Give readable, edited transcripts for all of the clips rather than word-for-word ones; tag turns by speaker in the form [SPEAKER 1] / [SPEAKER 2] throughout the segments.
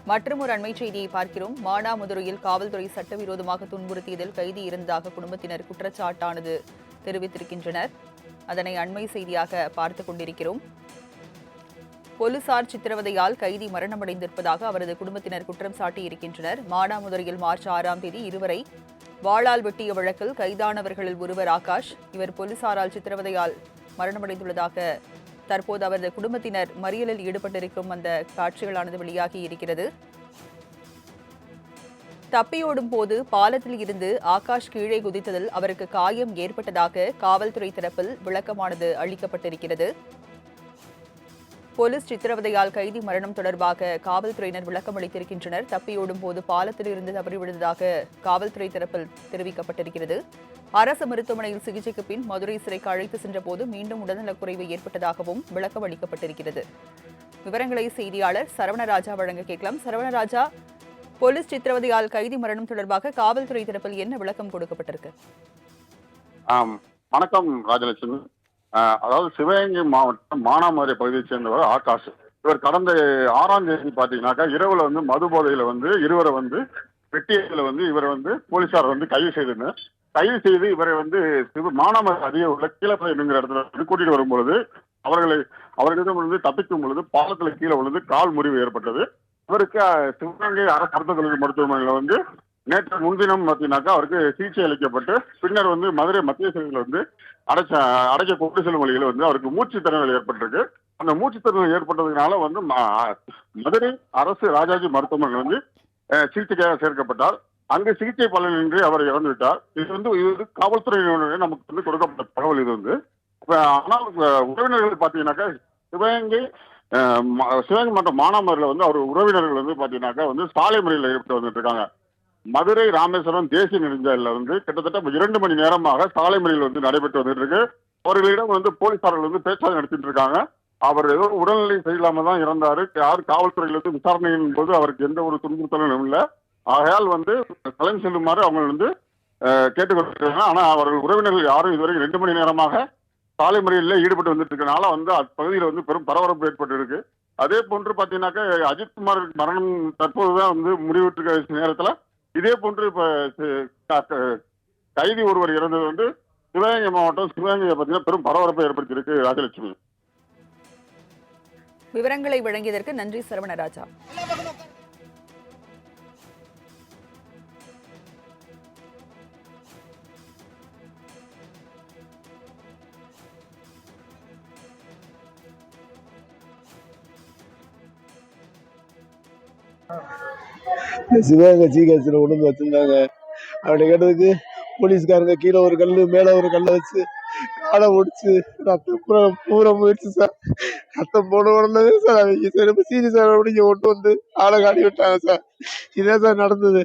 [SPEAKER 1] மற்றும் ஒரு அண்மை செய்தியை பார்க்கிறோம். மானாமதுரையில் காவல்துறை சட்டவிரோதமாக துன்புறுத்தியதில் கைதி இருந்ததாக குடும்பத்தினர் குற்றச்சாட்டானது தெரிவித்திருக்கின்றனர். அதனை அண்மை செய்தியாக பார்த்துக் கொண்டிருக்கிறோம். போலீசார் சித்திரவதையால் கைதி மரணமடைந்திருப்பதாக அவரது குடும்பத்தினர் குற்றம் சாட்டியிருக்கின்றனர். மானாமதுரையில் மார்ச் 6ஆம் தேதி இருவரை வாளால் வெட்டிய வழக்கில் கைதானவர்களில் ஒருவர் ஆகாஷ். இவர் போலீசாரால் சித்திரவதையால் மரணமடைந்துள்ளதாக தற்போது அவரது குடும்பத்தினர் மறியலில் ஈடுபட்டிருக்கும் அந்த காட்சிகளானது வெளியாகி இருக்கிறது. தப்பியோடும் போது பாலத்தில் இருந்து ஆகாஷ் கீழே குதித்ததில் அவருக்கு காயம் ஏற்பட்டதாக காவல்துறை தரப்பில் விளக்கமானது அளிக்கப்பட்டிருக்கிறது. போலீஸ் சித்திரவதையால் கைதி மரணம் தொடர்பாக காவல்துறையினர் விளக்கம் அளித்திருக்கின்றனர். தப்பியோடும் போது பாலத்தில் இருந்து தவறி விழுந்ததாக காவல்துறை தரப்பில் தெரிவிக்கப்பட்டிருக்கிறது. அரசு மருத்துவமனையில் சிகிச்சைக்கு பின் மதுரை சிறைக்கு அழைத்து சென்றபோது மீண்டும் உடல்நலக்குறைவு ஏற்பட்டதாகவும் விளக்கம் அளிக்கப்பட்டிருக்கிறது. விவரங்களை செய்தியாளர் சரவணராஜா வழங்க கேட்கலாம். சரவணராஜா, போலீஸ் சித்திரவதையால் கைதி மரணம் தொடர்பாக காவல்துறை தரப்பில் என்ன விளக்கம் கொடுக்கப்பட்டிருக்கு?
[SPEAKER 2] வணக்கம் ராஜலட்சுமி. அதாவது சிவகங்கை மாவட்டம் மானாமதுரை பகுதியைச் சேர்ந்தவர் ஆகாஷ். இவர் கடந்த 6ஆம் தேதி பாத்தீங்கன்னாக்கா இரவுல மது போதையில இருவரை வெட்டியதுல இவரை போலீசார் கைது செய்தனர். கைது செய்து இவரை மானாமதுரை அருகே உள்ள கீழப்பை என்கிற இடத்துல கூட்டிட்டு வரும்பொழுது அவர்களிடம் தப்பிக்கும் பொழுது பாலத்துல கீழே விழுந்து கால் முறிவு ஏற்பட்டது. இவருக்கு சிவகங்கை அரசு மருத்துவமனையில நேற்று முன்தினம் பார்த்தீங்கன்னாக்கா அவருக்கு சிகிச்சை அளிக்கப்பட்டு பின்னர் மதுரை மத்திய சிறையில் அடைக்க கொண்டு செல்லும் வழியில் அவருக்கு மூச்சு திணறல் ஏற்பட்டிருக்கு. அந்த மூச்சு திணறல் ஏற்பட்டதுனால மதுரை அரசு ராஜாஜி மருத்துவமனையில் சிகிச்சைக்காக சேர்க்கப்பட்டார். அங்கு சிகிச்சை பலனின்றி அவர் இறந்து விட்டார். இது காவல்துறையினருடைய நமக்கு கொடுக்கப்பட்ட தகவல். இது ஆனால் உறவினர்கள் பார்த்தீங்கன்னாக்கா சிவகங்கை மற்றும் மானாமதுரையில் அவர் உறவினர்கள் பார்த்தீங்கன்னாக்கா சாலை முறையில் ஈடுபட்டு வந்துட்டு இருக்காங்க. மதுரை ராமேஸ்வரம் தேசிய நெடுஞ்சாலையில கிட்டத்தட்ட 2 மணி நேரமாக சாலை மறியல் நடைபெற்று வந்துட்டு இருக்கு. அவர்களிடம் போலீசார்கள் பேச்சுவார்த்தை நடத்திட்டு இருக்காங்க. அவர் ஏதோ உடல்நிலை சரியில்லாம தான் இறந்தாரு. காவல்துறையில விசாரணையின் போது அவருக்கு எந்த ஒரு துன்புறுத்தலும் இல்லை. ஆகையால் கலந்து செல்லுமாறு அவங்க கேட்டுக்கொண்டிருக்காங்க. ஆனா அவர்கள் உறவினர்கள் யாரும் இதுவரை 2 மணி நேரமாக சாலை மறியலில் ஈடுபட்டு வந்துட்டு இருக்கனால அப்பகுதியில் பெரும் பரபரப்பு ஏற்பட்டு இருக்கு. அதே போன்று பாத்தீங்கன்னாக்கா அஜித்குமார் மரணம் தற்போதுதான் முடிவுற்ற நேரத்துல இதே போன்று இப்ப கைதி ஒருவர் இறந்தது சிவகங்கை மாவட்டம் சிவகங்கையை பார்த்தீங்கன்னா பெரும் பரபரப்பை ஏற்படுத்தியிருக்கு. ராஜலட்சுமி,
[SPEAKER 1] விவரங்களை வழங்கியதற்கு நன்றி சரவணராஜா.
[SPEAKER 3] சிவகங்கை ஜிஹெச்ல உடம்பு வச்சிருந்தாங்க. அப்படி கேட்டதுக்கு போலீஸ்காரங்க கீழே ஒரு கல்லு மேல ஒரு கல்லை வச்சு காலை ஒடிச்சு ரத்தம் பூரா போயிடுச்சு சார். ரத்தம் போன உடனே சார் அவங்க சரி சீரியஸாக இங்க ஒட்டு ஆளை காட்டி விட்டாங்க சார். இதே சார் நடந்தது.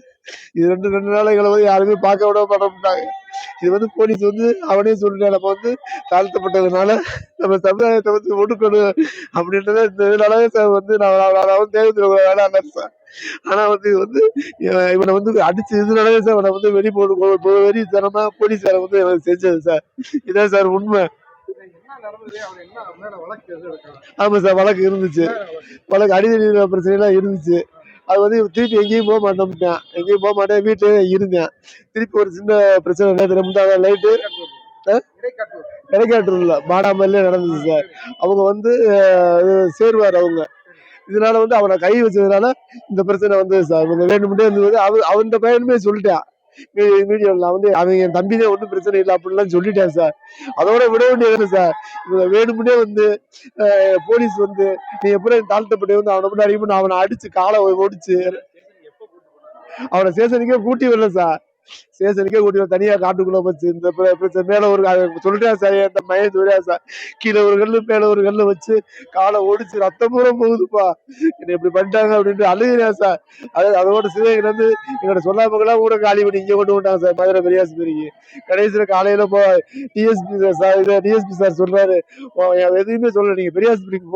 [SPEAKER 3] இது ரெண்டு நாளைகளை யாருமே பார்க்க விட மாட்டாங்க. இது போலீஸ் அவனே சொல்லிட்டு நம்ம தாழ்த்தப்பட்டதுனால நம்ம சமுதாயத்தை ஒடுக்கணும் அப்படின்றத இந்த இதனாலே சார் நான் தேர்தல் வேலை சார். ஆனா இவனை அடிச்சு இதனாலே சார் அவனை வெறி போட்டு வெறித்தனமா போலீஸார எனக்கு செஞ்சது சார். இதான் சார் உண்மை. ஆமா சார், வழக்கு இருந்துச்சு. வழக்கு அடிதடி பிரச்சனை எல்லாம் இருந்துச்சு. அது திருப்பி எங்கேயும் போக மாட்டேன், வீட்டுல இருந்தேன். திருப்பி ஒரு சின்ன பிரச்சனை லைட்டு இடைக்காட்டூர்ல மாடாமல்ல நடந்துச்சு சார். அவங்க சேருவார். அவங்க இதனால அவனை கை வச்சதுனால இந்த பிரச்சனை சார். இவங்க வேணும்னே அவன் பையனுமே சொல்லிட்டான் வீடியோல அவன் என் தம்பிதான், ஒன்றும் பிரச்சனை இல்லை அப்படின்லாம் சொல்லிட்டேன் சார். அதோட விட வேண்டியது சார். இவங்க வேணும்னே போலீஸ் நீ எப்படி தாழ்த்தப்பட்டு அவனை மட்டும் அறிவு அவனை அடிச்சு காலை ஓடிச்சு அவனை ஸ்டேஷனுக்கே கூட்டி வரல சார். ஸ்டேஷனுக்கே கூட்டி தனியா காட்டுக்குள்ள வச்சு இந்த பிரச்சனை மேல ஒரு சொல்லிட்டேன் சார். அந்த மயன் சொல்லியா சார், கீழே ஒரு கல்லு மேல ஒரு கல்லு வச்சு காலை ஓடிச்சு ரத்தம் பூரா போகுதுப்பா, என்ன இப்படி பண்ணிட்டாங்க அப்படின்ட்டு அழுகிறேன் சார். அதோட சிவகங்கையில எங்களோட சொல்லாமலாம் கூட காலி பண்ணி இங்க கொண்டு விட்டாங்க சார், மதுரை பெரியாஸ்பத்திரிக்கு. கடைசியில காலையில டிஎஸ்பி சார் சொல்றாரு, எதுவுமே சொல்ல, நீங்க பெரியாஸ்பத்திரிக்கு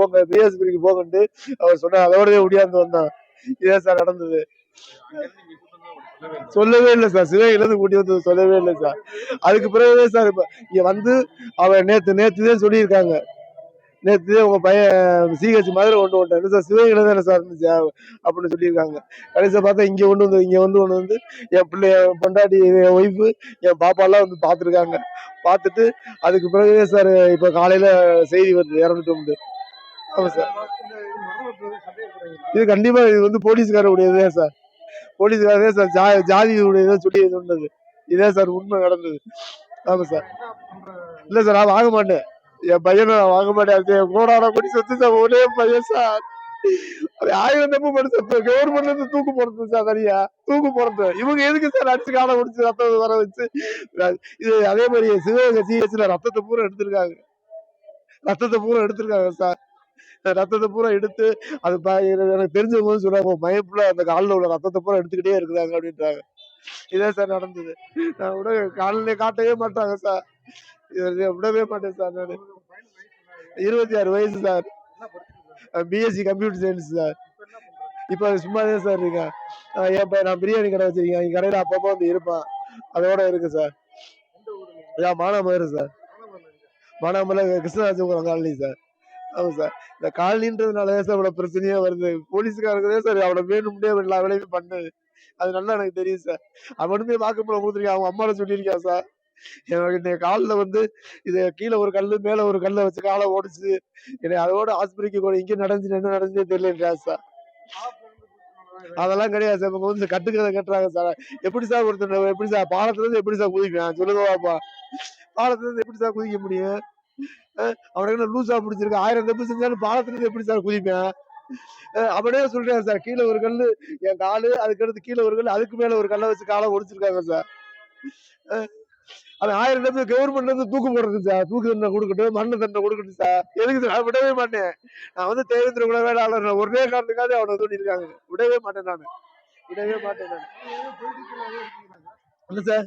[SPEAKER 3] போங்கன்ட்டு அவர் சொன்னார். அதோடய ஒடியாந்து வந்தான். இதே சார் நடந்தது. சொல்லவே இல்லை சார். சிவகங்கையில இருந்து கூட்டி சொல்லவே இல்லை சார். அதுக்கு பிறகுதான் சார் இங்க அவன் நேத்துதான் சொல்லியிருக்காங்க. நேற்று உங்க பையன் சிஹெச் மதுரை கொண்டு வந்துட்டாரு சார், சிவகங்கை தானே சார் இருந்துச்சு அப்படின்னு சொல்லியிருக்காங்க. கடைசியா பார்த்தா இங்க கொண்டு வந்து என் பிள்ளை, என் பொண்டாட்டி, என் ஒய்ஃபு, என் பாப்பாலாம் வந்து பார்த்துருக்காங்க. பார்த்துட்டு அதுக்கு பிறகு சார் இப்ப காலையில செய்தி வருது இறந்துட்டு. ஆமா சார். இது கண்டிப்பா இது வந்து போலீஸ்காரருடையதே சார். போலீஸ்காரரே சார் ஜாதியுடையதை சொல்லி சொன்னது. இதே சார் உண்மை நடந்தது. ஆமா சார். இல்ல சார், நான் வாங்க மாட்டேன். என் பையனை நான் வாங்க மாட்டேன். அது என் கோடான கொடி சொத்து சார், ஒரே பையன் சார். அது 1000 தப்பு படிச்ச கவர்மெண்ட்ல இருந்து தூக்கு போறது சார், தனியா தூக்கு போறது. இவங்க எதுக்கு சார் அடிச்சு காலை முடிச்சு ரத்தம் வர வச்சு இது அதே மாதிரி சிவகங்கை சிஹெச்ல ரத்தத்தை பூரா எடுத்திருக்காங்க சார். ரத்தத்தை பூரா எடுத்து அது எனக்கு தெரிஞ்சவங்க வந்து சொல்றாங்க, உன் பையன் புள்ள அந்த காலில் உள்ள ரத்தத்தை பூரா எடுத்துக்கிட்டே இருக்கிறாங்க அப்படின்றாங்க. இதே சார் நடந்தது. நான் விட காலிலே காட்டவே மாட்டாங்க சார். இதை விடவே மாட்டேன் சார். நான் 26 வயசு sir. BSc computer science sir. இப்ப சும்மாதான் சார் இருக்கேன். என் பையன் நான் பிரியாணி கடை வச்சிருக்கேன். என் கடையில அப்பப்போ வந்து இருப்பான். அதோட இருக்கு sir. Manamadurai sir. Manamadurai Krishnarajapuram colony sir. ஆமா சார். இந்த காலனின்றதுனாலதான் சார் இவ்வளவு பிரச்சனையே வருது. போலீஸ்காரங்களே சார் அவளை வேணும்னே எல்லா வேலையுமே பண்ணது. அது நல்லா எனக்கு தெரியும் சார். அவனுமே வாக்குமூலம் கொடுத்துருக்கான். அவங்க அம்மாவை சொல்லியிருக்கான் சார். எனக்கு இன்னைக்கு காலில் வந்து இது கீழே ஒரு கல்லு மேல ஒரு கல்லை வச்சு காலை ஓடிச்சு. என்னை அதோட ஆஸ்பத்திரிக்கு கூட இங்க நடந்துச்சு, என்ன நடந்துச்சே தெரியல சார். அதெல்லாம் கிடையாது சார். இவங்க வந்து கட்டுக்கதை கட்டுறாங்க சார். எப்படி சார் ஒருத்தர் எப்படி சார் பாலத்துல இருந்து எப்படி சார் குதிப்பேன் சொல்லுங்க பாப்பா. பாலத்துல இருந்து எப்படி சார் குதிக்க முடியும்? அவனுக்கு என்ன லூசா பிடிச்சிருக்கு? 1000 தப்பு செஞ்சாலும் பாலத்துல இருந்து எப்படி சார் குதிப்பேன்? அவனே சொல்றாரு சார், கீழே ஒரு கல்லு என் காலு, அதுக்கடுத்து கீழே ஒரு கல்லு, அதுக்கு மேல ஒரு கல்லை வச்சு காலை ஒடிச்சிருக்காங்க சார். அது 1000 தப்பு கவர்மெண்ட்ல இருந்து தூக்கு போடுறது சார். தூக்கு தண்டனை கொடுக்கட்டும், மண்ணு தண்டனை கொடுக்கட்டும் சார். எதுக்கு சார்? விடவே மாட்டேன். நான் வந்து தேவேந்திர குல வேளாளர் ஒரே காரணத்துக்காக அவனை சொல்லியிருக்காங்க. விடவே மாட்டேன் நான். விடவே மாட்டேன் நான். இல்ல சார்.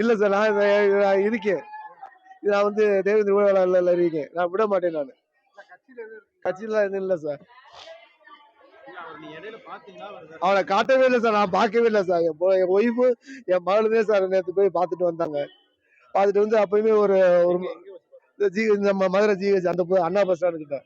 [SPEAKER 3] இல்ல சார், நான் இருக்கேன். நான் வந்து தேவேந்திர குல வேளாளர்ல இருக்கேன். நான் விட மாட்டேன் நான். கட்சியில எதுவும் இல்ல சார். அவனை காட்டவே இல்லை சார். நான் பார்க்கவே இல்லை சார். என் ஒய்ஃபு என் மகளுமே சார் நேற்று போய் பார்த்துட்டு வந்தாங்க. பார்த்துட்டு வந்து அப்பயுமே ஒரு நம்ம மதுரை ஜிஹெச் அந்த அண்ணா பஸ் ஸ்டாண்டு கிட்ட